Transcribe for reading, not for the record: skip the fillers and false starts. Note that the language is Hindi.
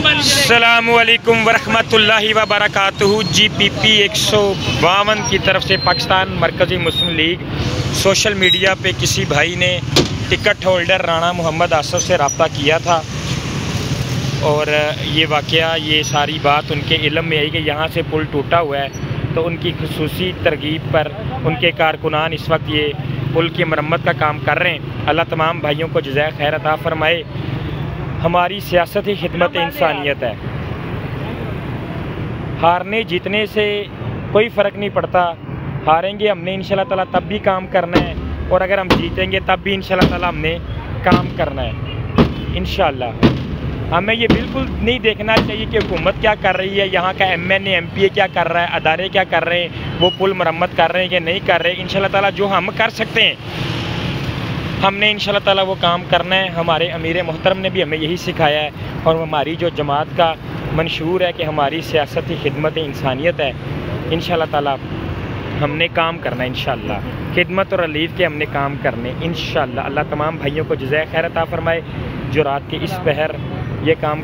अस्सलामुअलैकुम वरहमतुल्लाहि वबरकातुहू। GPP 152 की तरफ से पाकिस्तान मरकज़ी मुस्लिम लीग सोशल मीडिया पे किसी भाई ने टिकट होल्डर राणा मोहम्मद आसफ से रब्ता किया था और ये वाक़या, ये सारी बात उनके इल्म में आई कि यहाँ से पुल टूटा हुआ है। तो उनकी खुसूसी तरगीब पर उनके कारकुनान इस वक्त ये पुल की मरम्मत का काम कर रहे हैं। अल्लाह तमाम भाइयों को जज़ाए खैर अता फ़रमाए। हमारी सियासत ही खिदमत इंसानियत है। हारने जीतने से कोई फ़र्क नहीं पड़ता। हारेंगे हमने इंशाल्लाह ताला तब भी काम करना है, और अगर हम जीतेंगे तब भी इंशाल्लाह ताला हमने काम करना है इंशाल्लाह। हमें ये बिल्कुल नहीं देखना चाहिए कि हुकूमत क्या कर रही है, यहाँ का MNA MPA क्या कर रहा है, अदारे क्या कर रहे हैं, वो पुल मरम्मत कर रहे हैं कि नहीं कर रहे। इंशाल्लाह ताला जो हम कर सकते हैं हमने इंशाल्लाह ताला वो काम करना है। हमारे अमीर मोहतरम ने भी हमें यही सिखाया है, और हमारी जो जमात का मंशूर है कि हमारी सियासत ही खिदमत इंसानियत है। इंशाल्लाह ताला हमने काम करना है, इंशाल्लाह खिदमत और रिलीफ के हमने काम करने इंशाल्लाह। अल्लाह तमाम भाइयों को जज़ाए खैर अता फ़रमाए जो रात के इस पहर ये काम